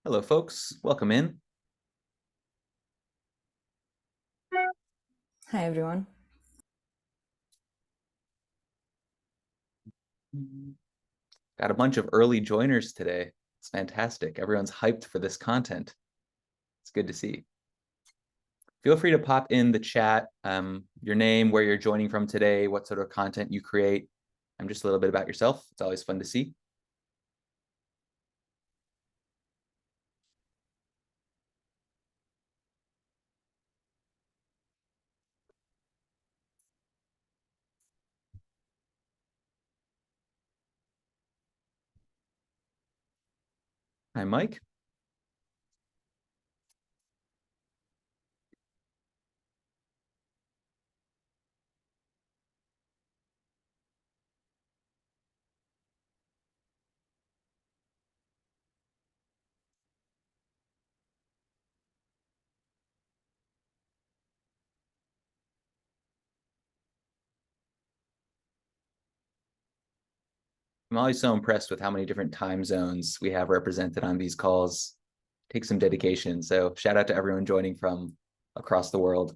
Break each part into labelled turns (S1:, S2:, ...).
S1: Hello, folks. Welcome in.
S2: Hi, everyone.
S1: Got a bunch of early joiners today. It's fantastic. Everyone's hyped for this content. It's good to see. Feel free to pop in the chat your name, where you're joining from today, what sort of content you create, and just a little bit about yourself. It's always fun to see. Hi, Mike. I'm always so impressed with how many different time zones we have represented on these calls. Takes some dedication. So shout out to everyone joining from across the world.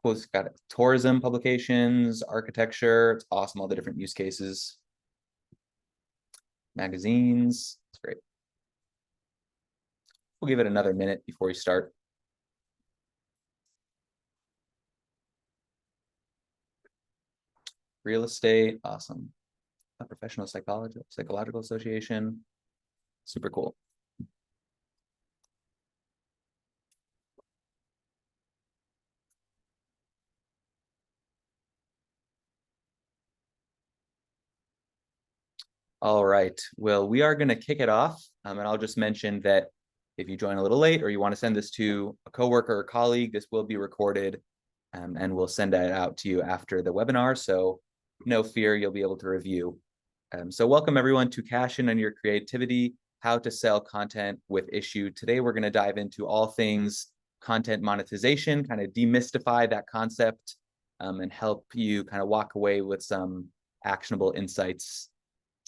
S1: Cool. It's got tourism publications, architecture. It's awesome. All the different use cases. Magazines. It's great. We'll give it another minute before we start. Real estate, awesome. A professional psychological association, super cool. All right, well, we are going to kick it off, and I'll just mention that if you join a little late or you want to send this to a coworker or colleague, this will be recorded, and we'll send that out to you after the webinar, so no fear, you'll be able to review. So welcome everyone to Cash In on Your Creativity, How to Sell Content with Issuu. Today we're going to dive into all things content monetization, kind of demystify that concept, and help you kind of walk away with some actionable insights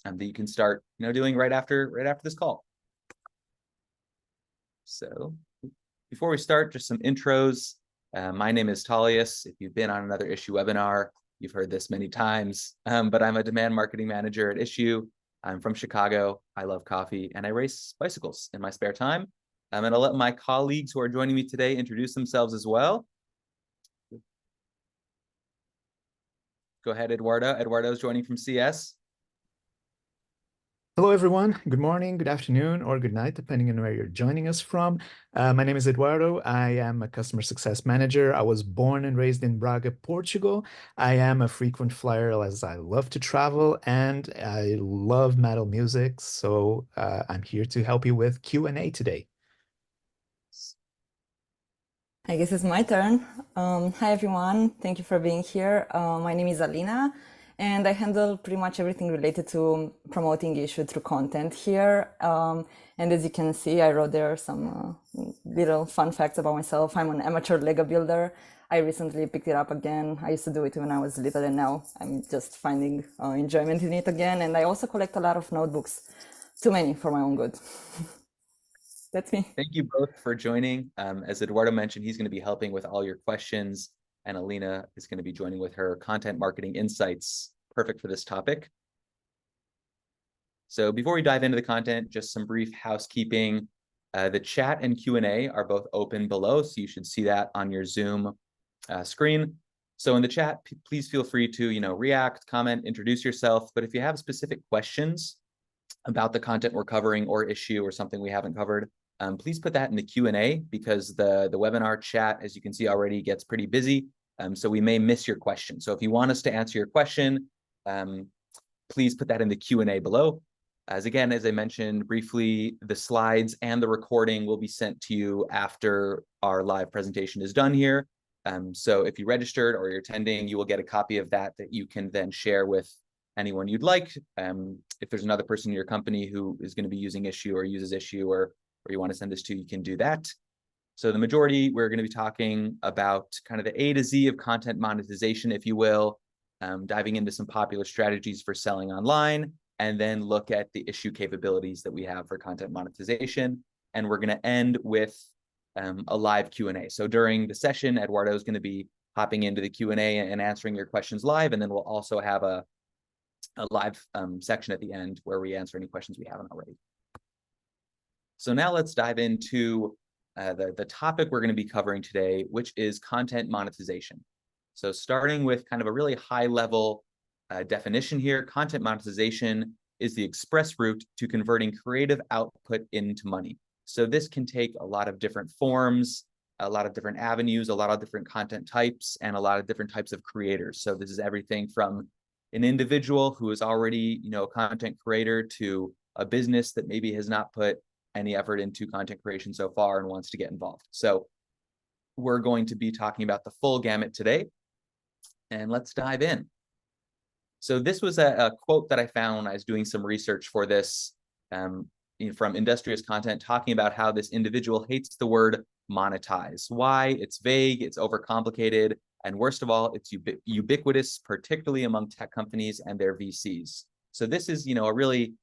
S1: that you can start, doing right after this call. So before we start, just some intros. My name is Talius. If you've been on another Issuu webinar, you've heard this many times, but I'm a demand marketing manager at Issuu. I'm from Chicago. I love coffee and I race bicycles in my spare time. And I'll let my colleagues who are joining me today introduce themselves as well. Go ahead, Eduardo. Eduardo's joining from CS.
S3: Hello, everyone. Good morning, good afternoon, or good night, depending on where you're joining us from. My name is Eduardo. I am a customer success manager. I was born and raised in Braga, Portugal. I am a frequent flyer as I love to travel and I love metal music. So I'm here to help you with Q&A today.
S2: I guess it's my turn. Hi, everyone. Thank you for being here. My name is Alina, and I handle pretty much everything related to promoting Issuu through content here. And as you can see, I wrote there some little fun facts about myself. I'm an amateur Lego builder. I recently picked it up again. I used to do it when I was little, and now I'm just finding enjoyment in it again. And I also collect a lot of notebooks, too many for my own good. That's me.
S1: Thank you both for joining. As Eduardo mentioned, he's going to be helping with all your questions, and Alina is going to be joining with her content marketing insights, perfect for this topic. So before we dive into the content, just some brief housekeeping. The chat and Q&A are both open below, so you should see that on your Zoom screen. So in the chat, please feel free to react, comment, introduce yourself. But if you have specific questions about the content we're covering or issue or something we haven't covered, please put that in the Q&A, because the webinar chat, as you can see already, gets pretty busy. So we may miss your question. So if you want us to answer your question, please put that in the Q&A below. As I mentioned briefly, the slides and the recording will be sent to you after our live presentation is done here. So if you registered or you're attending, you will get a copy of that you can then share with anyone you'd like. If there's another person in your company who is going to be using Issuu or uses Issuu, or you want to send this to, you can do that. So the majority, we're going to be talking about kind of the A to Z of content monetization, if you will, diving into some popular strategies for selling online, and then look at the Issuu capabilities that we have for content monetization. And we're going to end with a live Q&A. So during the session, Eduardo is going to be hopping into the Q&A and answering your questions live. And then we'll also have a live section at the end where we answer any questions we haven't already. So now let's dive into the topic we're going to be covering today, which is content monetization. So starting with kind of a really high level definition here, content monetization is the express route to converting creative output into money. So this can take a lot of different forms, a lot of different avenues, a lot of different content types, and a lot of different types of creators. So this is everything from an individual who is already, a content creator to a business that maybe has not put any effort into content creation so far and wants to get involved. So we're going to be talking about the full gamut today, and let's dive in. So this was a quote that I found when I was doing some research for this from Industrious Content, talking about how this individual hates the word monetize. Why? It's vague, it's overcomplicated, and worst of all, it's ubiquitous, particularly among tech companies and their VCs. So this is, a really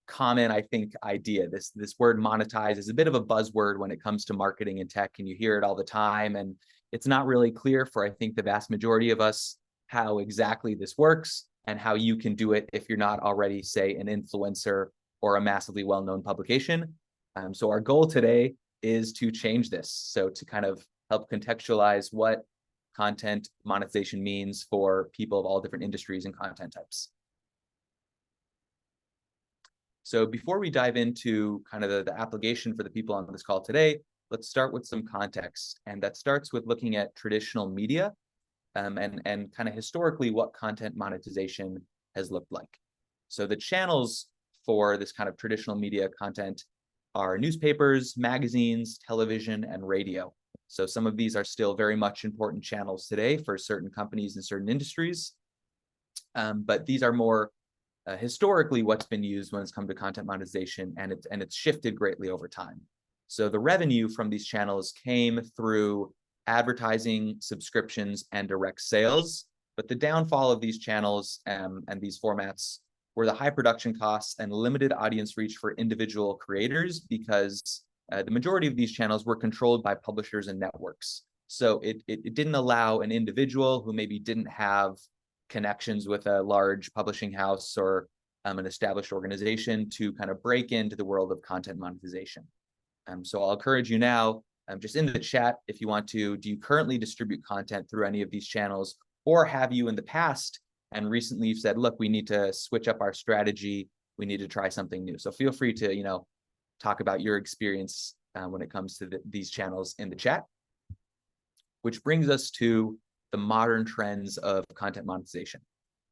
S1: common, I think, idea. This word monetize is a bit of a buzzword when it comes to marketing and tech, and you hear it all the time. And it's not really clear for, I think, the vast majority of us how exactly this works and how you can do it if you're not already, say, an influencer or a massively well-known publication. So our goal today is to change this. So to kind of help contextualize what content monetization means for people of all different industries and content types. So before we dive into kind of the application for the people on this call today, let's start with some context. And that starts with looking at traditional media and kind of historically what content monetization has looked like. So the channels for this kind of traditional media content are newspapers, magazines, television, and radio. So some of these are still very much important channels today for certain companies and certain industries. But these are more historically what's been used when it's come to content monetization, and it's shifted greatly over time. So the revenue from these channels came through advertising, subscriptions, and direct sales. But the downfall of these channels and these formats were the high production costs and limited audience reach for individual creators, because the majority of these channels were controlled by publishers and networks. So it didn't allow an individual who maybe didn't have connections with a large publishing house or an established organization to kind of break into the world of content monetization. So I'll encourage you now, just in the chat, if you want to, do you currently distribute content through any of these channels, or have you in the past and recently you've said, look, we need to switch up our strategy, we need to try something new. So feel free to, talk about your experience when it comes to these channels in the chat, which brings us to the modern trends of content monetization.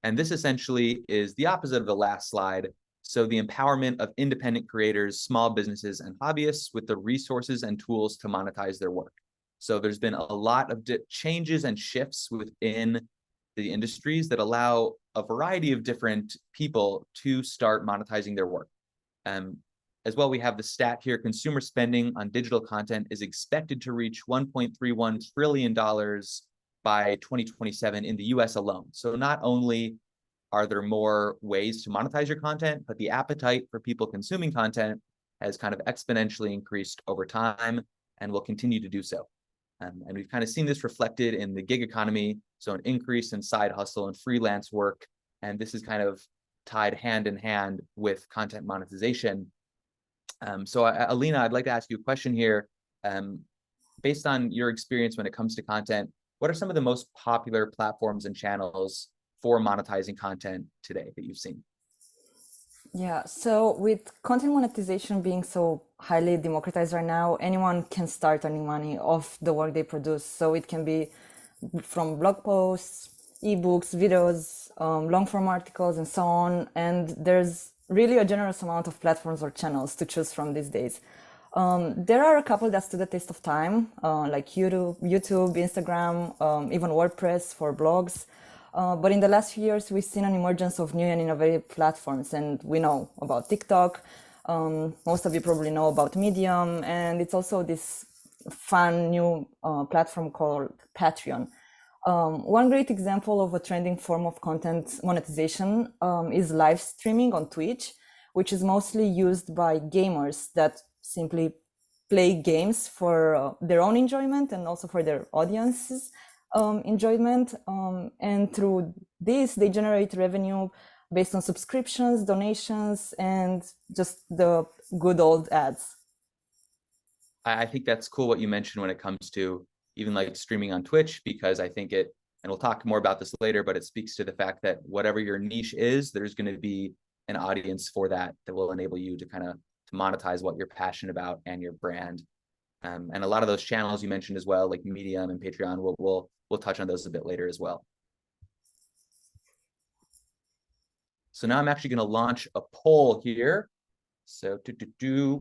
S1: And this essentially is the opposite of the last slide. So the empowerment of independent creators, small businesses, and hobbyists with the resources and tools to monetize their work. So there's been a lot of changes and shifts within the industries that allow a variety of different people to start monetizing their work. As well, we have the stat here: consumer spending on digital content is expected to reach $1.31 trillion by 2027 in the US alone. So not only are there more ways to monetize your content, but the appetite for people consuming content has kind of exponentially increased over time and will continue to do so. And we've kind of seen this reflected in the gig economy, so an increase in side hustle and freelance work. And this is kind of tied hand in hand with content monetization. So Alina, I'd like to ask you a question here. Based on your experience when it comes to content, what are some of the most popular platforms and channels for monetizing content today that you've seen?
S2: Yeah, so with content monetization being so highly democratized right now, anyone can start earning money off the work they produce. So it can be from blog posts, ebooks, videos, long form articles, and so on. And there's really a generous amount of platforms or channels to choose from these days. There are a couple that stood the test of time, like YouTube, Instagram, even WordPress for blogs. But in the last few years, we've seen an emergence of new and innovative platforms, and we know about TikTok. Most of you probably know about Medium, and it's also this fun new platform called Patreon. One great example of a trending form of content monetization is live streaming on Twitch, which is mostly used by gamers that simply play games for their own enjoyment and also for their audience's enjoyment. And through this, they generate revenue based on subscriptions, donations, and just the good old ads.
S1: I think that's cool what you mentioned when it comes to even like streaming on Twitch, because I think it, and we'll talk more about this later, but it speaks to the fact that whatever your niche is, there's going to be an audience for that that will enable you to kind of to monetize what you're passionate about and your brand. And a lot of those channels you mentioned as well, like Medium and Patreon, we'll touch on those a bit later as well. So now I'm actually going to launch a poll here. So to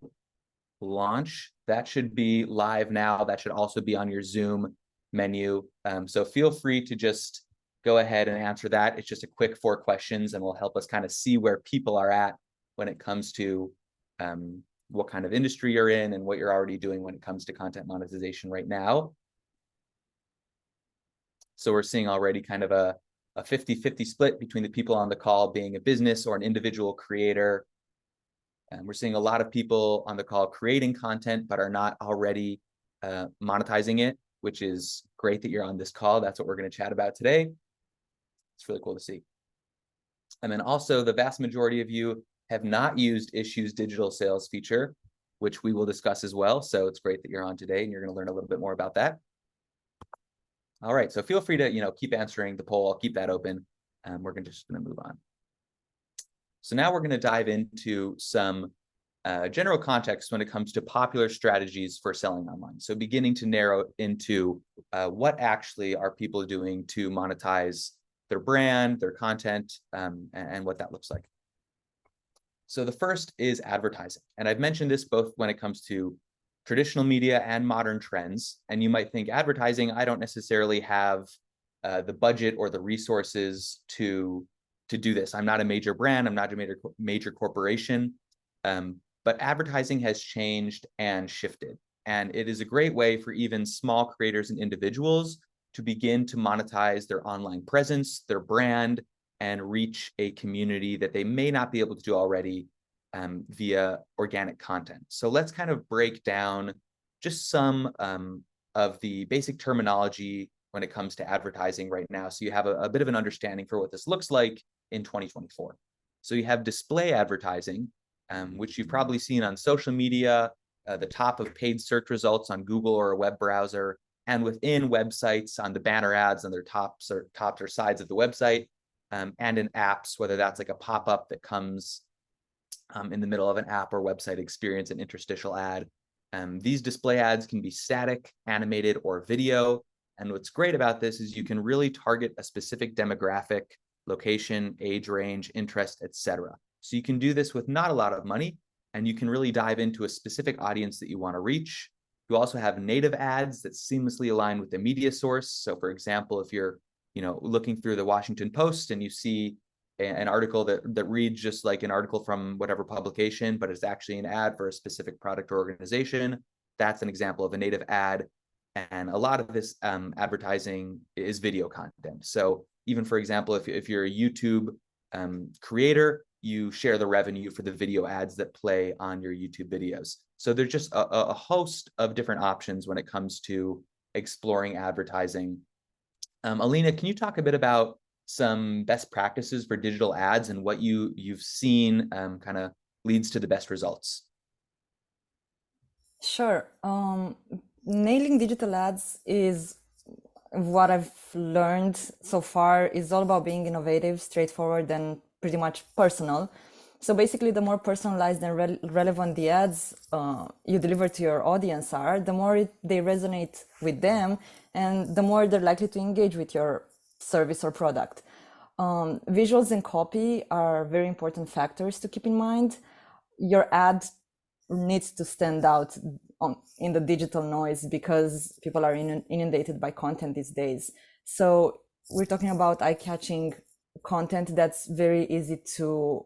S1: launch, that should be live now. That should also be on your Zoom menu. So feel free to just go ahead and answer that. It's just a quick 4 questions and will help us kind of see where people are at when it comes to what kind of industry you're in and what you're already doing when it comes to content monetization right now. So we're seeing already kind of a 50-50 split between the people on the call being a business or an individual creator. And we're seeing a lot of people on the call creating content, but are not already monetizing it, which is great that you're on this call. That's what we're going to chat about today. It's really cool to see. And then also the vast majority of you have not used Issue's digital sales feature, which we will discuss as well. So it's great that you're on today and you're going to learn a little bit more about that. All right, so feel free to keep answering the poll. I'll keep that open. We're just going to move on. So now we're going to dive into some general context when it comes to popular strategies for selling online. So beginning to narrow into what actually are people doing to monetize their brand, their content, and what that looks like. So the first is advertising. And I've mentioned this both when it comes to traditional media and modern trends. And you might think advertising, I don't necessarily have the budget or the resources to do this. I'm not a major brand. I'm not a major corporation. But advertising has changed and shifted. And it is a great way for even small creators and individuals to begin to monetize their online presence, their brand, and reach a community that they may not be able to do already via organic content. So let's kind of break down just some of the basic terminology when it comes to advertising right now, so you have a bit of an understanding for what this looks like in 2024. So you have display advertising, which you've probably seen on social media, the top of paid search results on Google or a web browser, and within websites on the banner ads on their tops or sides of the website, and in apps, whether that's like a pop-up that comes in the middle of an app or website experience, an interstitial ad. These display ads can be static, animated, or video. And what's great about this is you can really target a specific demographic, location, age range, interest, etc. So you can do this with not a lot of money, and you can really dive into a specific audience that you want to reach. You also have native ads that seamlessly align with the media source. So for example, if you're looking through the Washington Post and you see an article that reads just like an article from whatever publication, but it's actually an ad for a specific product or organization, that's an example of a native ad. And a lot of this advertising is video content. So even, for example, if you're a YouTube creator, you share the revenue for the video ads that play on your YouTube videos. So there's just a host of different options when it comes to exploring advertising. Alina, can you talk a bit about some best practices for digital ads and what you've seen kind of leads to the best results?
S2: Sure. Nailing digital ads is what I've learned so far is all about being innovative, straightforward, and pretty much personal. So basically, the more personalized and relevant the ads you deliver to your audience are, the more they resonate with them, and the more they're likely to engage with your service or product. Visuals and copy are very important factors to keep in mind. Your ad needs to stand out in the digital noise because people are inundated by content these days. So we're talking about eye-catching content that's very easy to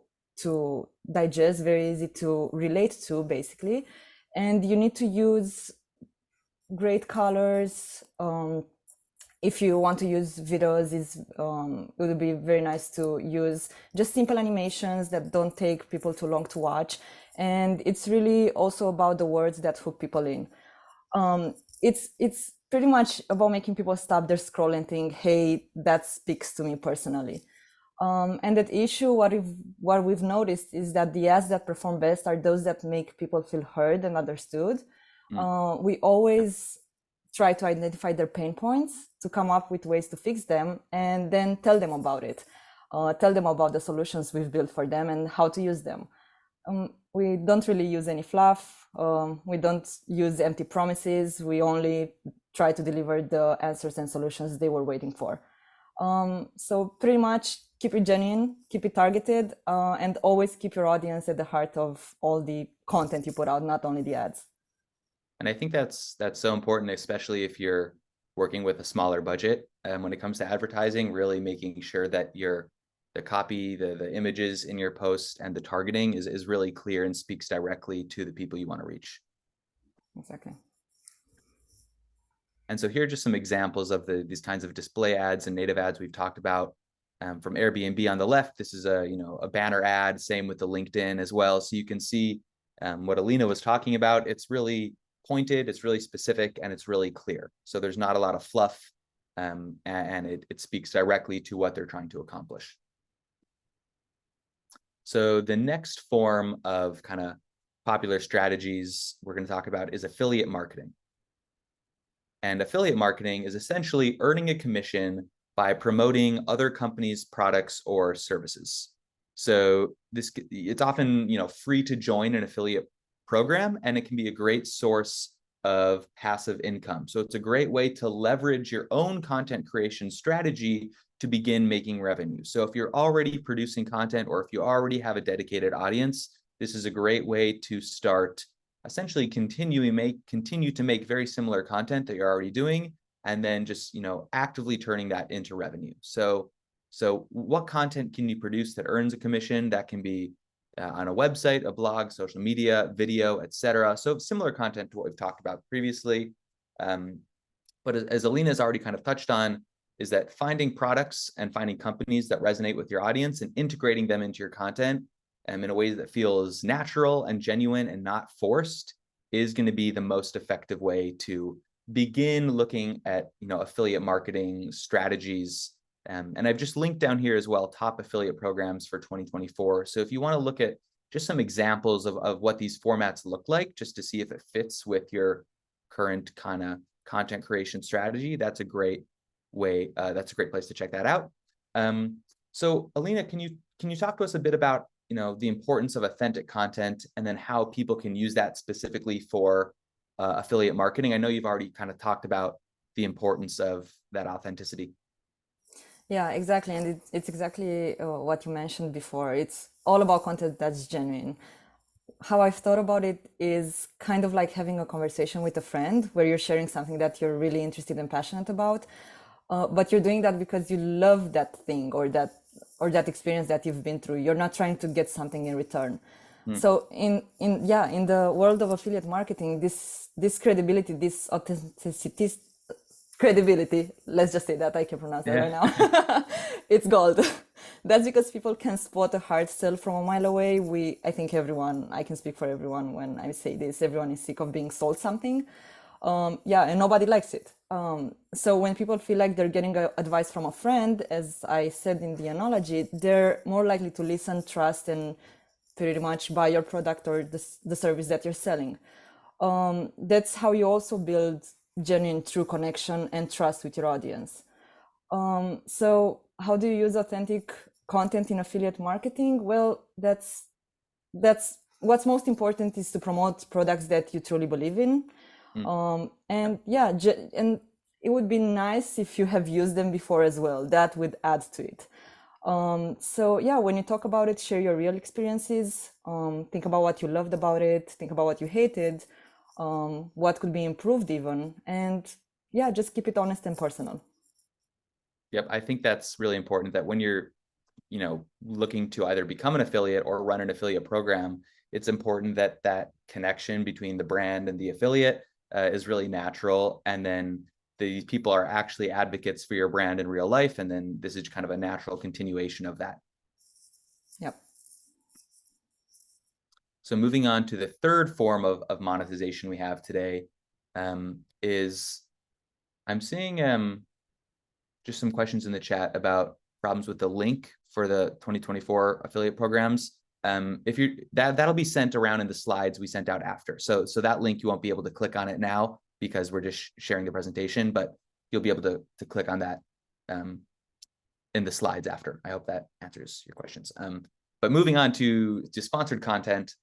S2: digest, very easy to relate to, basically. And you need to use great colors. If you want to use videos, it would be very nice to use just simple animations that don't take people too long to watch. And it's really also about the words that hook people in. It's pretty much about making people stop their scroll and think, hey, that speaks to me personally. And at Issuu, what we've noticed is that the ads that perform best are those that make people feel heard and understood. We always try to identify their pain points, to come up with ways to fix them, and then tell them about it. Tell them about the solutions we've built for them and how to use them. We don't really use any fluff. We don't use empty promises. We only try to deliver the answers and solutions they were waiting for. So pretty much keep it genuine, keep it targeted, and always keep your audience at the heart of all the content you put out, not only the ads.
S1: And I think that's so important, especially if you're working with a smaller budget. When it comes to advertising, really making sure that the copy, the images in your post and the targeting is really clear and speaks directly to the people you want to reach.
S2: Exactly.
S1: And so here are just some examples of these kinds of display ads and native ads we've talked about. From Airbnb on the left, this is a banner ad, same with the LinkedIn as well. So you can see what Alina was talking about. It's really pointed, it's really specific, and it's really clear. So there's not a lot of fluff, and it speaks directly to what they're trying to accomplish. So the next form of kind of popular strategies we're going to talk about is affiliate marketing. And affiliate marketing is essentially earning a commission by promoting other companies' products or services. So it's often free to join an affiliate program, and it can be a great source of passive income. So it's a great way to leverage your own content creation strategy to begin making revenue. So if you're already producing content, or if you already have a dedicated audience, this is a great way to start essentially continue to make very similar content that you're already doing, and then just actively turning that into revenue. So what content can you produce that earns a commission? That can be on a website, a blog, social media, video, etc. So similar content to what we've talked about previously. But as Alina has already kind of touched on, is that finding products and finding companies that resonate with your audience and integrating them into your content in a way that feels natural and genuine and not forced is going to be the most effective way to begin looking at affiliate marketing strategies. And I've just linked down here as well top affiliate programs for 2024. So if you want to look at just some examples of what these formats look like, just to see if it fits with your current kind of content creation strategy, that's a great way. That's a great place to check that out. So Alina, can you talk to us a bit about the importance of authentic content, and then how people can use that specifically for affiliate marketing? I know you've already kind of talked about the importance of that authenticity.
S2: Yeah, exactly. And it's exactly what you mentioned before. It's all about content that's genuine. How I've thought about it is kind of like having a conversation with a friend where you're sharing something that you're really interested and passionate about, but you're doing that because you love that thing or that experience that you've been through. You're not trying to get something in return. So in the world of affiliate marketing, this credibility, this authenticity, credibility, let's just say that, I can pronounce that right now. It's gold. That's because people can spot a hard sell from a mile away. I think I can speak for everyone when I say this, everyone is sick of being sold something. And nobody likes it. So when people feel like they're getting advice from a friend, as I said in the analogy, they're more likely to listen, trust, and pretty much buy your product or the service that you're selling. That's how you also build genuine, true connection and trust with your audience. So how do you use authentic content in affiliate marketing? Well, that's what's most important, is to promote products that you truly believe in. And it would be nice if you have used them before as well. That would add to it. When you talk about it, share your real experiences. Think about what you loved about it. Think about what you hated. What could be improved even. And just keep it honest and personal.
S1: Yep, I think that's really important that when you're, looking to either become an affiliate or run an affiliate program, it's important that that connection between the brand and the affiliate is really natural. And then these people are actually advocates for your brand in real life. And then this is kind of a natural continuation of that.
S2: Yep.
S1: So moving on to the third form of monetization we have today is I'm seeing just some questions in the chat about problems with the link for the 2024 affiliate programs. If you that'll be sent around in the slides we sent out after. So that link, you won't be able to click on it now because we're just sharing the presentation, but you'll be able to click on that in the slides after. I hope that answers your questions. But moving on to sponsored content.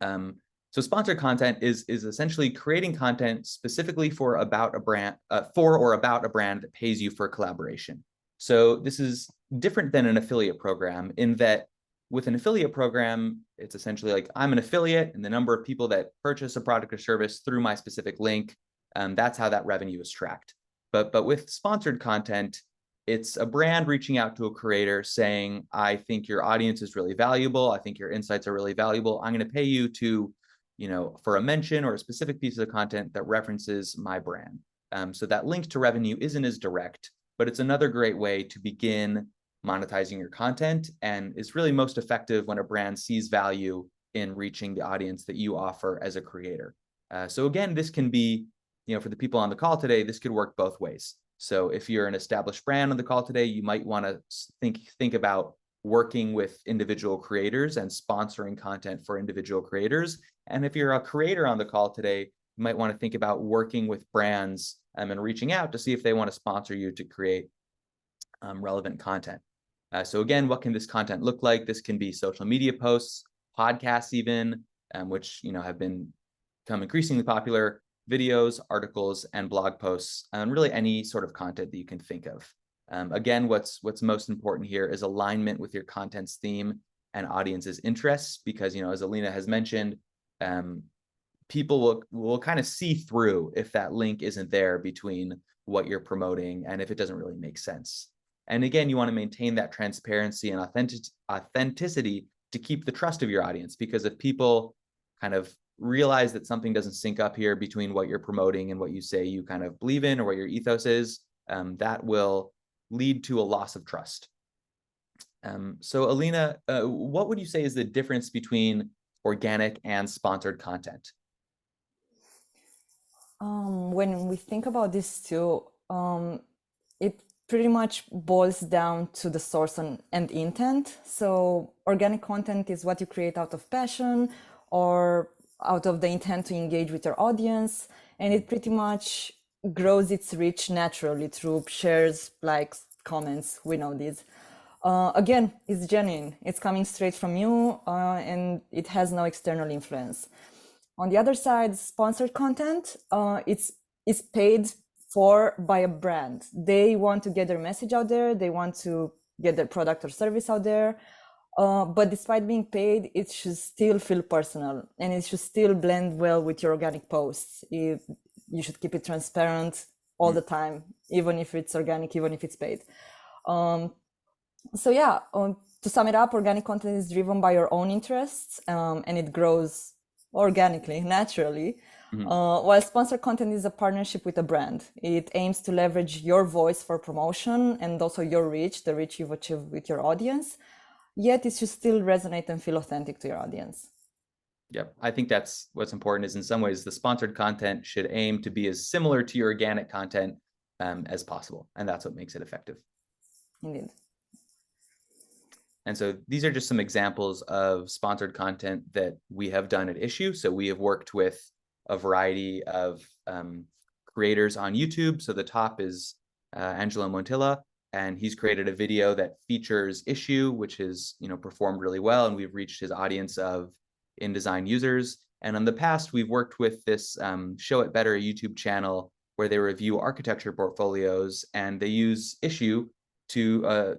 S1: So sponsored content is essentially creating content specifically for about a brand, or about a brand that pays you for collaboration. So this is different than an affiliate program in that with an affiliate program, it's essentially like I'm an affiliate and the number of people that purchase a product or service through my specific link, that's how that revenue is tracked. But with sponsored content, it's a brand reaching out to a creator saying, I think your audience is really valuable. I think your insights are really valuable. I'm going to pay you to, for a mention or a specific piece of content that references my brand. So that link to revenue isn't as direct, but it's another great way to begin monetizing your content, and is really most effective when a brand sees value in reaching the audience that you offer as a creator. So again, this can be, for the people on the call today, this could work both ways. So if you're an established brand on the call today, you might want to think about working with individual creators and sponsoring content for individual creators. And if you're a creator on the call today, you might want to think about working with brands and reaching out to see if they want to sponsor you to create relevant content. So again, what can this content look like? This can be social media posts, podcasts even, which have become increasingly popular, videos, articles, and blog posts, and really any sort of content that you can think of. Again, what's most important here is alignment with your content's theme and audience's interests, because as Alina has mentioned, people will kind of see through if that link isn't there between what you're promoting and if it doesn't really make sense. And again, you want to maintain that transparency and authenticity to keep the trust of your audience, because if people kind of realize that something doesn't sync up here between what you're promoting and what you say you kind of believe in or what your ethos is, that will lead to a loss of trust. So Alina, what would you say is the difference between organic and sponsored content?
S2: When we think about this too, it pretty much boils down to the source and intent. So organic content is what you create out of passion or out of the intent to engage with your audience, and it pretty much grows its reach naturally through shares, likes, comments. We know this. Again, it's genuine. It's coming straight from you, and it has no external influence. On the other side, sponsored content, it's paid for by a brand. They want to get their message out there. They want to get their product or service out there. But despite being paid, it should still feel personal, and it should still blend well with your organic posts. You should keep it transparent all the time, even if it's organic, even if it's paid. So yeah, to sum it up, organic content is driven by your own interests, and it grows organically, naturally. While sponsored content is a partnership with a brand. It aims to leverage your voice for promotion and also your reach, the reach you've achieved with your audience. Yet it should still resonate and feel authentic to your audience.
S1: Yep, I think that's what's important, is in some ways the sponsored content should aim to be as similar to your organic content as possible. And that's what makes it effective.
S2: Indeed.
S1: And so these are just some examples of sponsored content that we have done at Issuu. So we have worked with a variety of creators on YouTube. So the top is Angelo Montilla, and he's created a video that features Issuu, which has performed really well, and we've reached his audience of InDesign users. And in the past, we've worked with this Show It Better YouTube channel where they review architecture portfolios, and they use Issuu to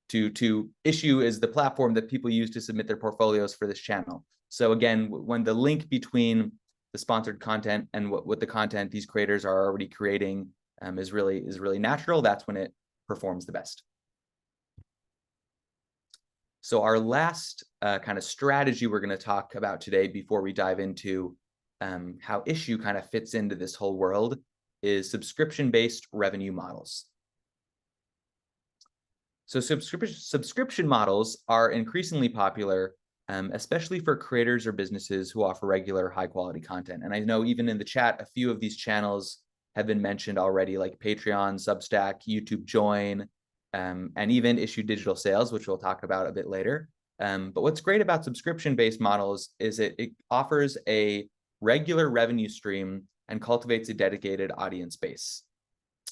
S1: Issuu is the platform that people use to submit their portfolios for this channel. So again, when the link between the sponsored content and what the content these creators are already creating is really natural, that's when it performs the best. So our last kind of strategy we're going to talk about today before we dive into how Issuu kind of fits into this whole world is subscription-based revenue models. So subscription models are increasingly popular, especially for creators or businesses who offer regular high-quality content. And I know even in the chat, a few of these channels have been mentioned already, like Patreon, Substack, YouTube Join, and even Issuu Digital Sales, which we'll talk about a bit later. But what's great about subscription-based models is it offers a regular revenue stream and cultivates a dedicated audience base.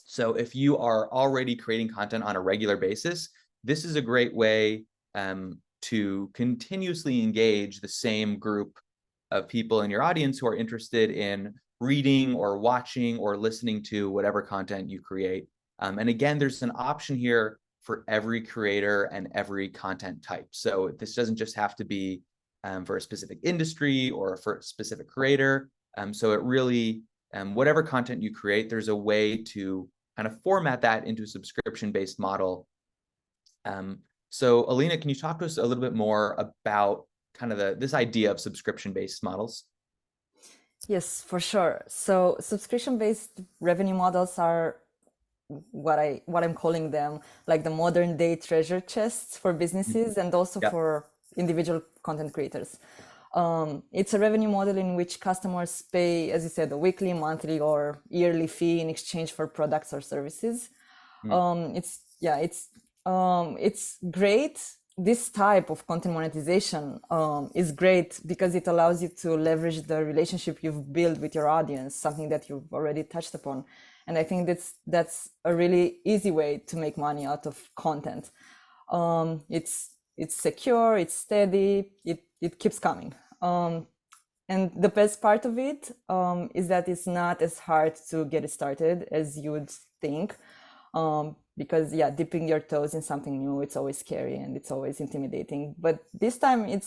S1: So if you are already creating content on a regular basis, this is a great way to continuously engage the same group of people in your audience who are interested in reading or watching or listening to whatever content you create. And again, there's an option here for every creator and every content type. So this doesn't just have to be for a specific industry or for a specific creator. So it really, whatever content you create, there's a way to kind of format that into a subscription-based model. So Alina, can you talk to us a little bit more about kind of this idea of subscription-based models?
S2: Yes, for sure. So subscription-based revenue models are what I'm calling them, like the modern day treasure chests for businesses and also for individual content creators. It's a revenue model in which customers pay, as you said, a weekly, monthly, or yearly fee in exchange for products or services. It's great. This type of content monetization is great because it allows you to leverage the relationship you've built with your audience, something that you've already touched upon. And I think that's a really easy way to make money out of content. It's secure, it's steady, it keeps coming. And the best part of it is that it's not as hard to get it started as you would think. Because dipping your toes in something new, it's always scary and it's always intimidating. But this time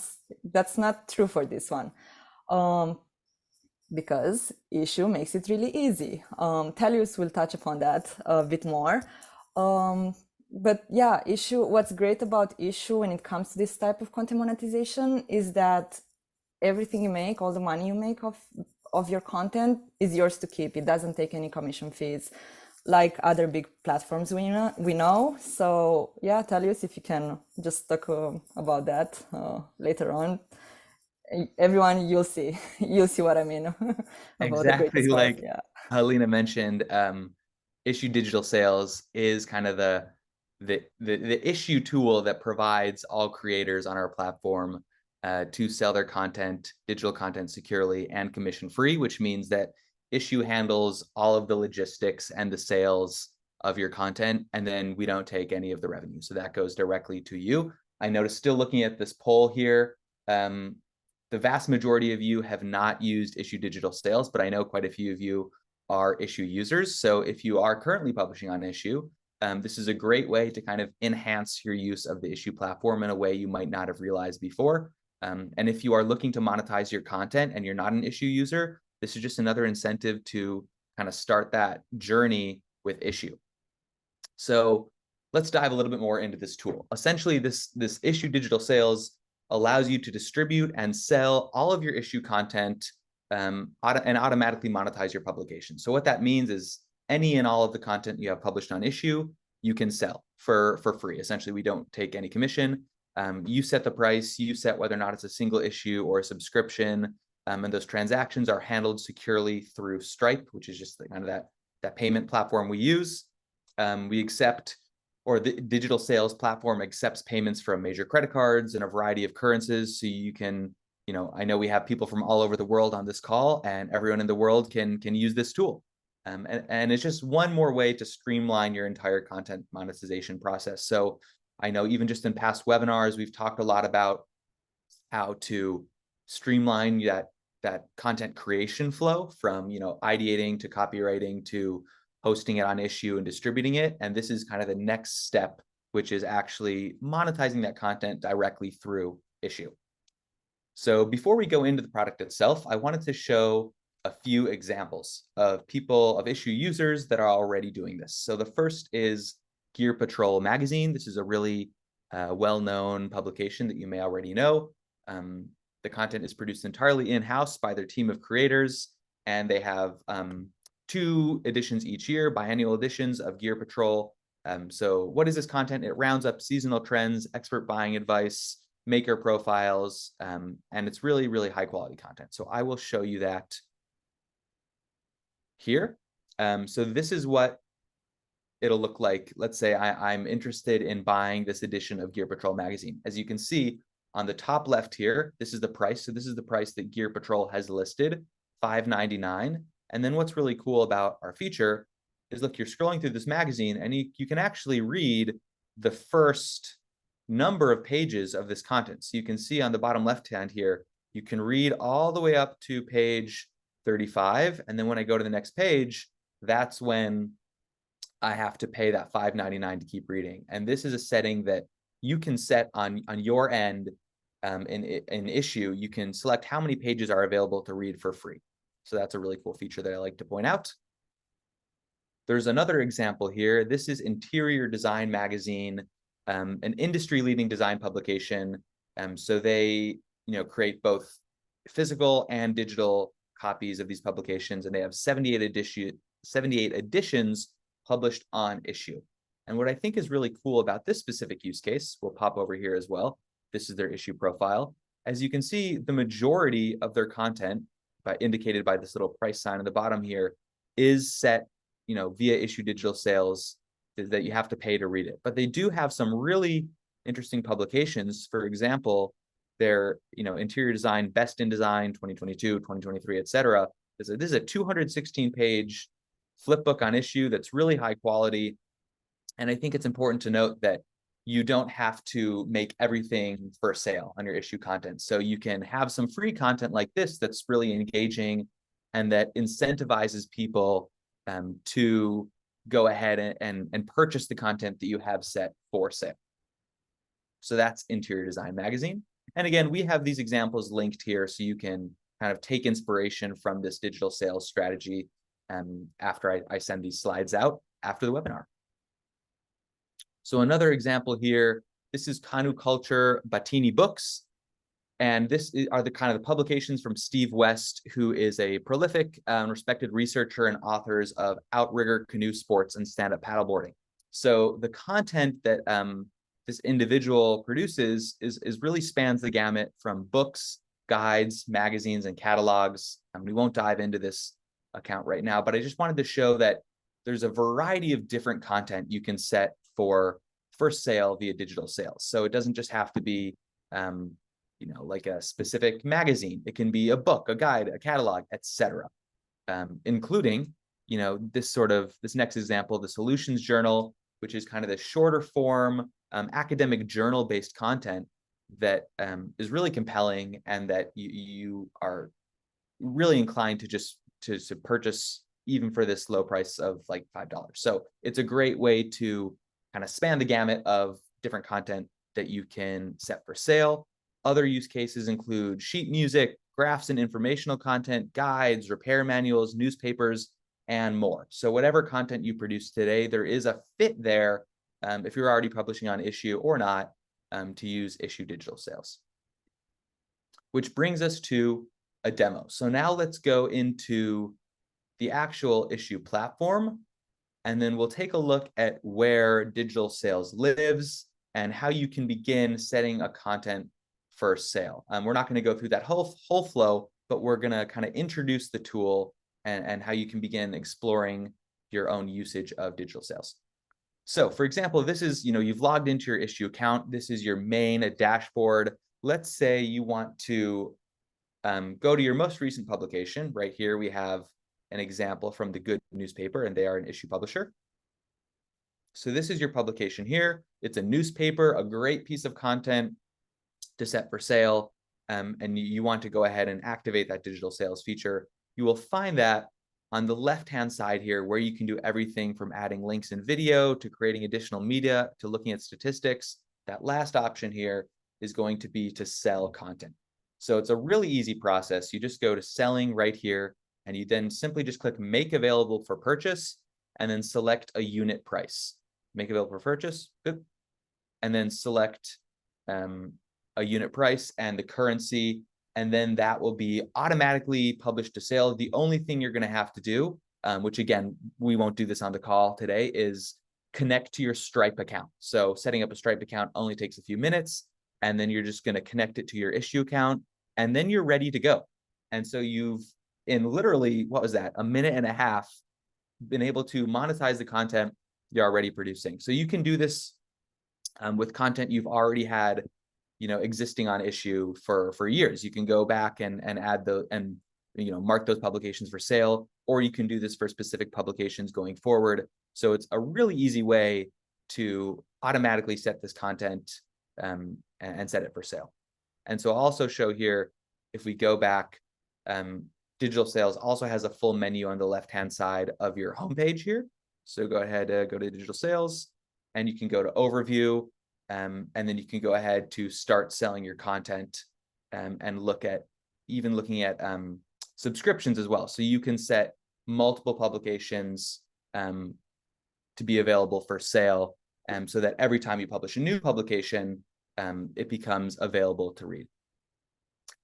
S2: that's not true for this one. Because Issuu makes it really easy. Telius will touch upon that a bit more. But yeah, Issuu, what's great about Issuu when it comes to this type of content monetization is that everything you make, all the money you make of your content is yours to keep. It doesn't take any commission fees like other big platforms we know. So yeah, Telius, if you can just talk about that later on. Everyone, you'll see what I mean. About
S1: exactly like
S2: part, yeah.
S1: Alina mentioned, Issuu Digital Sales is kind of the Issuu tool that provides all creators on our platform to sell their content, digital content securely and commission free, which means that Issuu handles all of the logistics and the sales of your content, and then we don't take any of the revenue. So that goes directly to you. I noticed, still looking at this poll here, the vast majority of you have not used Issuu Digital Sales, but I know quite a few of you are Issuu users. So if you are currently publishing on Issuu, this is a great way to kind of enhance your use of the Issuu platform in a way you might not have realized before. And if you are looking to monetize your content and you're not an Issuu user, this is just another incentive to kind of start that journey with Issuu. So let's dive a little bit more into this tool. Essentially, this Issuu Digital Sales allows you to distribute and sell all of your Issuu content and automatically monetize your publication. So what that means is any and all of the content you have published on Issuu, you can sell for free. Essentially, we don't take any commission. You set the price, you set whether or not it's a single issue or a subscription, and those transactions are handled securely through Stripe, which is just kind of that payment platform we use. We accept, or the digital sales platform accepts payments from major credit cards and a variety of currencies. So you can, I know we have people from all over the world on this call, and everyone in the world can use this tool. And it's just one more way to streamline your entire content monetization process. So I know even just in past webinars, we've talked a lot about how to streamline that content creation flow from, ideating to copywriting to hosting it on Issuu and distributing it. And this is kind of the next step, which is actually monetizing that content directly through Issuu. So before we go into the product itself, I wanted to show a few examples of people, of issue users that are already doing this. So the first is Gear Patrol magazine. This is a really well-known publication that you may already know. The content is produced entirely in-house by their team of creators, and they have 2 editions each year, biannual editions of Gear Patrol. So what is this content? It rounds up seasonal trends, expert buying advice, maker profiles, and it's really, really high quality content. So I will show you that here. So this is what it'll look like. Let's say I'm interested in buying this edition of Gear Patrol magazine. As you can see on the top left here, this is the price. So this is the price that Gear Patrol has listed, $5.99. And then what's really cool about our feature is, look, you're scrolling through this magazine and you can actually read the first number of pages of this content. So you can see on the bottom left-hand here, you can read all the way up to page 35. And then when I go to the next page, that's when I have to pay that $5.99 to keep reading. And this is a setting that you can set on your end. In Issuu, you can select how many pages are available to read for free. So that's a really cool feature that I like to point out. There's another example here. This is Interior Design Magazine, an industry-leading design publication. So they, create both physical and digital copies of these publications, and they have 78 editions published on Issuu. And what I think is really cool about this specific use case, we'll pop over here as well. This is their Issuu profile. As you can see, the majority of their content, indicated by this little price sign at the bottom here, is set, via Issuu digital sales that you have to pay to read it. But they do have some really interesting publications. For example, their, interior design, best in design, 2022, 2023, etc. This is a 216-page flip book on Issuu that's really high quality. And I think it's important to note that you don't have to make everything for sale on your Issuu content. So you can have some free content like this that's really engaging and that incentivizes people to go ahead and purchase the content that you have set for sale. So that's Interior Design Magazine. And again, we have these examples linked here so you can kind of take inspiration from this digital sales strategy after I send these slides out after the webinar. So another example here, this is Kanu Culture Batini Books. And this are the kind of the publications from Steve West, who is a prolific respected researcher and authors of outrigger canoe sports and stand-up paddleboarding. So the content that this individual produces is really spans the gamut from books, guides, magazines, and catalogs. And we won't dive into this account right now, but I just wanted to show that there's a variety of different content you can set for sale via digital sales. So it doesn't just have to be, like a specific magazine. It can be a book, a guide, a catalog, etc. Including, this next example, the Solutions Journal, which is kind of the shorter form, academic journal-based content that is really compelling and that you are really inclined to just to purchase even for this low price of like $5. So it's a great way to kind of span the gamut of different content that you can set for sale. Other use cases include sheet music, graphs and informational content, guides, repair manuals, newspapers, and more. So whatever content you produce today, there is a fit there if you're already publishing on Issuu or not to use Issuu digital sales. Which brings us to a demo. So now let's go into the actual Issuu platform, and then we'll take a look at where digital sales lives and how you can begin setting a content for sale. We're not going to go through that whole flow, but we're going to kind of introduce the tool and how you can begin exploring your own usage of digital sales. So for example, this is, you've logged into your Issuu account. This is your main dashboard. Let's say you want to go to your most recent publication. Right here, we have an example from the Good newspaper, and they are an Issuu publisher. So this is your publication here. It's a newspaper, a great piece of content to set for sale, and you want to go ahead and activate that digital sales feature. You will find that on the left-hand side here, where you can do everything from adding links and video to creating additional media to looking at statistics. That last option here is going to be to sell content. So it's a really easy process. You just go to selling right here, and you then simply just click make available for purchase, and then select a unit price. Make available for purchase, good. And then select a unit price and the currency, and then that will be automatically published to sale. The only thing you're going to have to do, which again, we won't do this on the call today, is connect to your Stripe account. So setting up a Stripe account only takes a few minutes, and then you're just going to connect it to your Issuu account, and then you're ready to go. And so you've, in literally, what was that, a minute and a half, been able to monetize the content you're already producing. So you can do this with content you've already had, existing on Issuu for years. You can go back and add the and mark those publications for sale, or you can do this for specific publications going forward. So it's a really easy way to automatically set this content and set it for sale. And so I'll also show here, if we go back, digital sales also has a full menu on the left-hand side of your homepage here. So go ahead, go to digital sales, and you can go to overview, and then you can go ahead to start selling your content, and looking at subscriptions as well. So you can set multiple publications to be available for sale, so that every time you publish a new publication, it becomes available to read.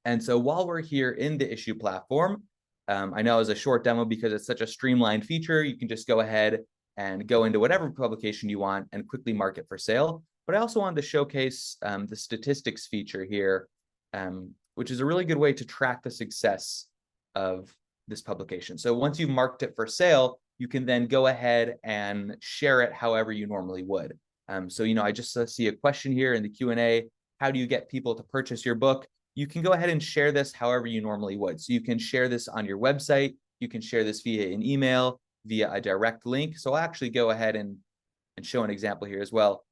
S1: And so while we're here in the Issuu platform, I know as a short demo, because it's such a streamlined feature, you can just go ahead and go into whatever publication you want and quickly mark it for sale. But I also wanted to showcase the statistics feature here, which is a really good way to track the success of this publication. So once you've marked it for sale, you can then go ahead and share it however you normally would. So, I just see a question here in the Q&A. How do you get people to purchase your book? You can go ahead and share this however you normally would. So you can share this on your website. You can share this via an email, via a direct link. So I'll actually go ahead and show an example here as well.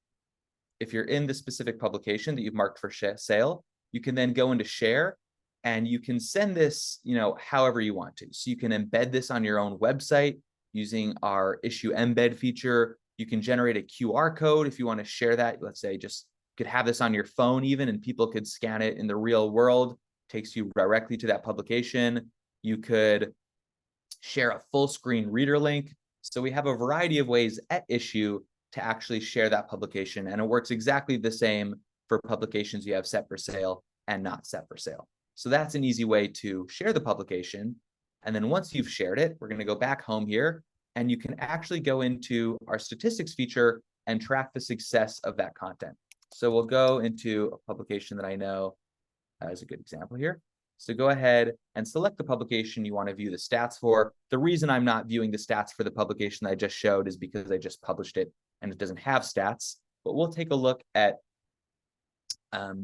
S1: If you're in the specific publication that you've marked for sale, you can then go into share, and you can send this, however you want to. So you can embed this on your own website using our Issuu embed feature. You can generate a QR code if you want to share that. Let's say just could have this on your phone even, and people could scan it in the real world. Takes you directly to that publication. You could share a full screen reader link. So we have a variety of ways at Issuu to actually share that publication, and it works exactly the same for publications you have set for sale and not set for sale. So that's an easy way to share the publication. And then once you've shared it, we're going to go back home here, and you can actually go into our statistics feature and track the success of that content. So we'll go into a publication that I know as a good example here. So go ahead and select the publication you want to view the stats for. The reason I'm not viewing the stats for the publication I just showed is because I just published it and it doesn't have stats. But we'll take a look at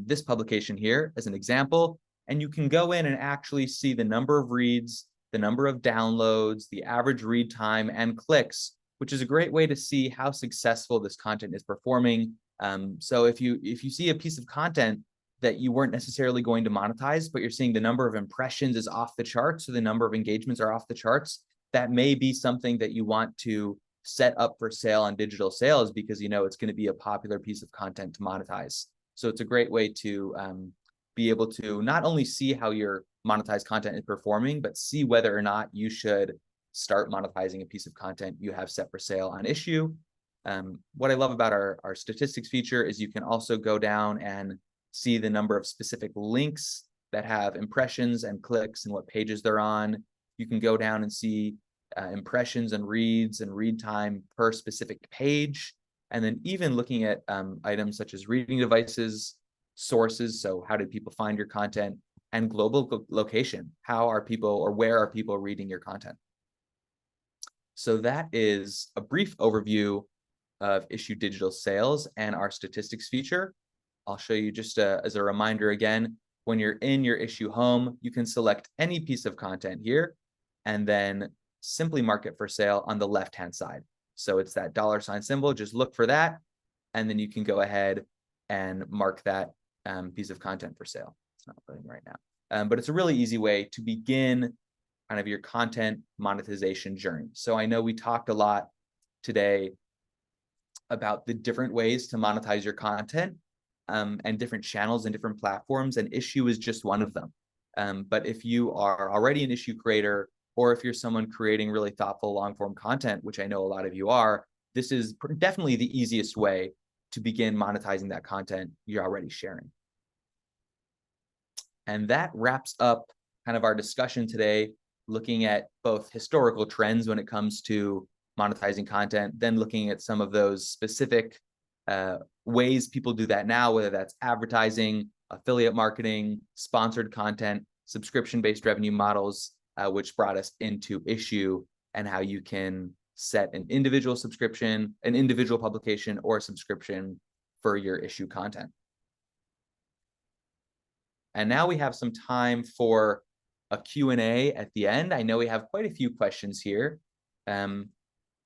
S1: this publication here as an example, and you can go in and actually see the number of reads, the number of downloads, the average read time, and clicks, which is a great way to see how successful this content is performing. So if you see a piece of content that you weren't necessarily going to monetize, but you're seeing the number of impressions is off the charts, or the number of engagements are off the charts, that may be something that you want to set up for sale on digital sales, because it's going to be a popular piece of content to monetize. So it's a great way to be able to not only see how your monetized content is performing, but see whether or not you should start monetizing a piece of content you have set for sale on Issuu. What I love about our statistics feature is you can also go down and see the number of specific links that have impressions and clicks and what pages they're on. You can go down and see impressions and reads and read time per specific page. And then even looking at items such as reading devices, sources, so how did people find your content, and global location, how are people, or where are people reading your content. So that is a brief overview of Issuu digital sales and our statistics feature. I'll show you just as a reminder again, when you're in your Issuu home, you can select any piece of content here and then simply mark it for sale on the left-hand side. So it's that $ symbol, just look for that, and then you can go ahead and mark that piece of content for sale. It's not loading right now, but it's a really easy way to begin kind of your content monetization journey. So I know we talked a lot today about the different ways to monetize your content, and different channels and different platforms, and Issuu is just one of them. But if you are already an Issuu creator, or if you're someone creating really thoughtful long form content, which I know a lot of you are, this is definitely the easiest way to begin monetizing that content you're already sharing. And that wraps up kind of our discussion today, looking at both historical trends when it comes to monetizing content, then looking at some of those specific ways people do that now, whether that's advertising, affiliate marketing, sponsored content, subscription-based revenue models, which brought us into Issuu, and how you can set an individual subscription, an individual publication, or a subscription for your Issuu content. And now we have some time for a Q&A at the end. I know we have quite a few questions here.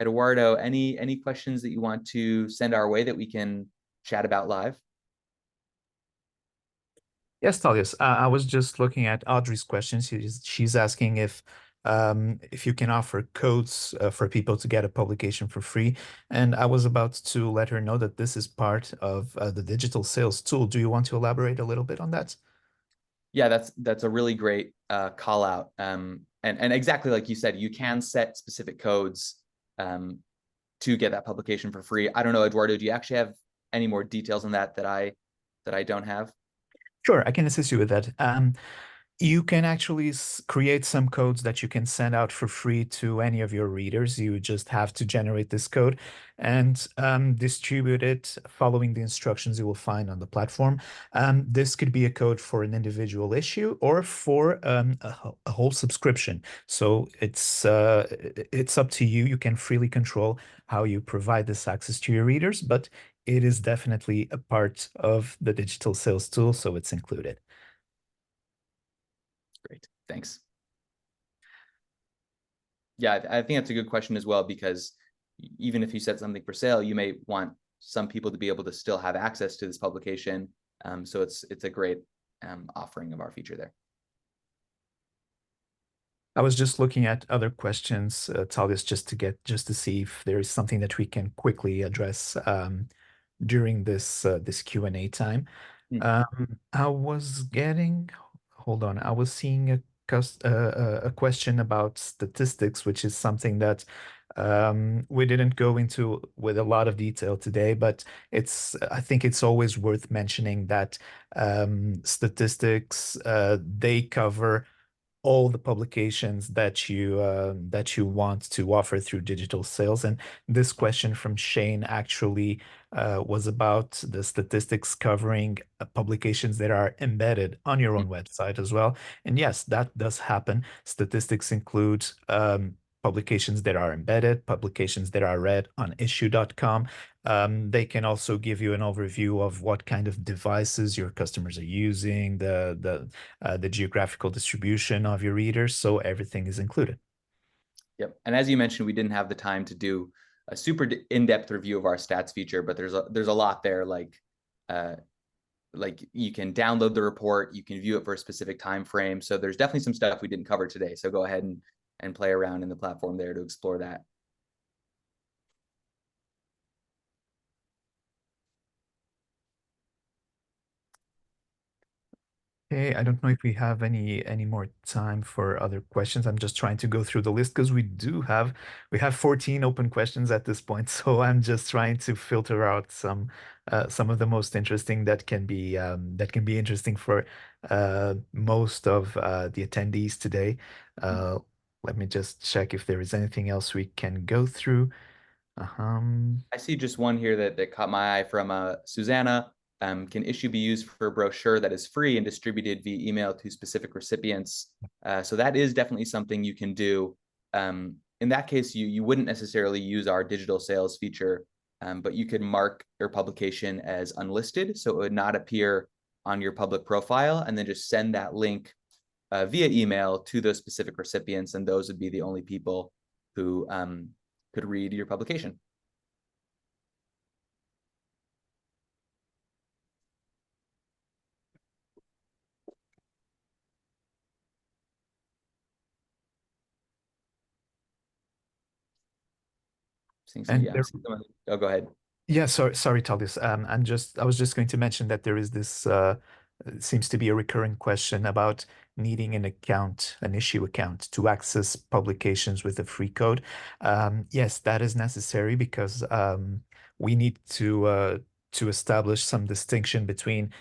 S1: Eduardo, any questions that you want to send our way that we can chat about live?
S3: Yes, Talius. I was just looking at Audrey's question. She's asking if you can offer codes for people to get a publication for free. And I was about to let her know that this is part of the digital sales tool. Do you want to elaborate a little bit on that?
S1: Yeah, that's a really great call out. And exactly like you said, you can set specific codes to get that publication for free. I don't know, Eduardo, do you actually have any more details on that I don't have?
S3: Sure, I can assist you with that. You can actually create some codes that you can send out for free to any of your readers. You just have to generate this code and distribute it following the instructions you will find on the platform. This could be a code for an individual issue or for a whole subscription. So it's up to you. You can freely control how you provide this access to your readers, but it is definitely a part of the digital sales tool, so it's included.
S1: Great, thanks. Yeah, I think that's a good question as well, because even if you set something for sale, you may want some people to be able to still have access to this publication. So it's a great offering of our feature there.
S3: I was just looking at other questions, Talius, just to see if there is something that we can quickly address during this Q&A time. I was getting, hold on, I was seeing a question about statistics, which is something that we didn't go into with a lot of detail today, but I think it's always worth mentioning that statistics, they cover all the publications that you want to offer through digital sales. And this question from Shane actually was about the statistics covering publications that are embedded on your own website as well. And yes, that does happen. Statistics include publications that are embedded, publications that are read on issuu.com. They can also give you an overview of what kind of devices your customers are using, the geographical distribution of your readers, so everything is included.
S1: Yep, and as you mentioned, we didn't have the time to do a super in-depth review of our stats feature, but there's a lot there, like you can download the report, you can view it for a specific time frame. So there's definitely some stuff we didn't cover today. So go ahead and play around in the platform there to explore that.
S3: Okay, I don't know if we have any more time for other questions. I'm just trying to go through the list because we have 14 open questions at this point. So I'm just trying to filter out some of the most interesting that can be interesting for most of the attendees today. Let me just check if there is anything else we can go through.
S1: I see just one here that caught my eye from Susanna. Can Issuu be used for a brochure that is free and distributed via email to specific recipients? So that is definitely something you can do. In that case, you wouldn't necessarily use our digital sales feature, but you could mark your publication as unlisted, so it would not appear on your public profile, and then just send that link via email to those specific recipients, and those would be the only people who could read your publication.
S3: And
S1: oh, go ahead.
S3: Yeah, sorry, Taldis. I was just going to mention that there is this seems to be a recurring question about needing an account, an issue account to access publications with a free code. Yes, that is necessary because we need to establish some distinction between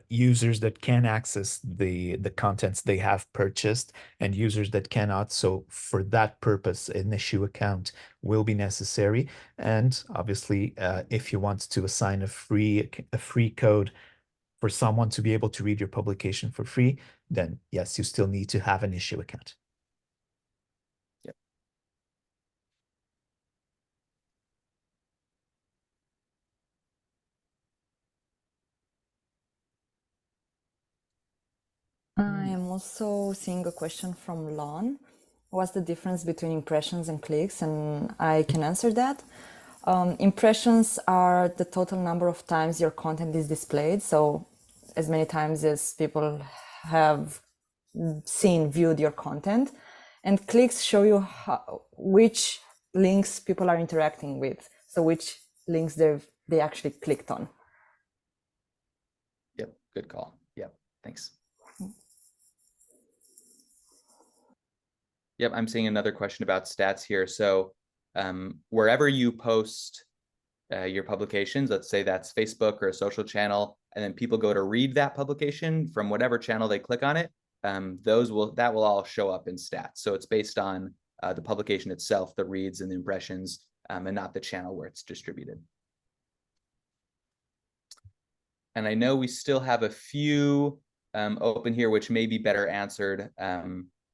S3: users that can access the contents they have purchased and users that cannot. So for that purpose, an issue account will be necessary. And obviously, if you want to assign a free code for someone to be able to read your publication for free, then yes, you still need to have an issue account.
S1: Yep.
S2: I am also seeing a question from Lon. What's the difference between impressions and clicks? And I can answer that. Impressions are the total number of times your content is displayed. So as many times as people have viewed your content. And clicks show you which links people are interacting with. So which links they actually clicked on.
S1: Yep, good call. Yep, thanks. Yep, I'm seeing another question about stats here. So wherever you post your publications, let's say that's Facebook or a social channel, and then people go to read that publication from whatever channel they click on it, that will all show up in stats. So it's based on the publication itself, the reads and the impressions, and not the channel where it's distributed. And I know we still have a few open here, which may be better answered.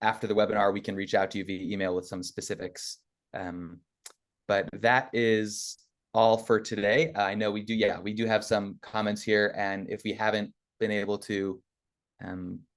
S1: After the webinar, we can reach out to you via email with some specifics. But that is all for today. I know we do have some comments here, and if we haven't been able to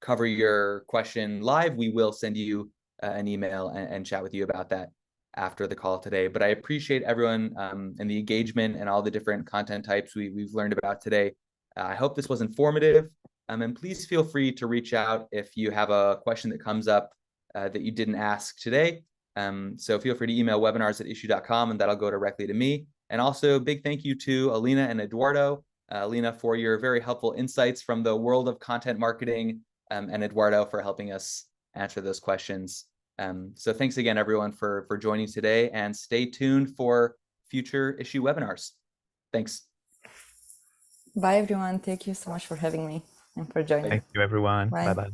S1: cover your question live, we will send you an email and chat with you about that after the call today. But I appreciate everyone and the engagement and all the different content types we've learned about today. I hope this was informative, and please feel free to reach out if you have a question that comes up that you didn't ask today. So feel free to email webinars@issuu.com, and that'll go directly to me. And also big thank you to Alina and Eduardo. Alina, for your very helpful insights from the world of content marketing, and Eduardo for helping us answer those questions. So thanks again, everyone, for joining today, and stay tuned for future Issuu webinars. Thanks.
S2: Bye, everyone. Thank you so much for having me and for joining.
S3: Thank you, everyone.
S2: Bye.
S3: Bye-bye.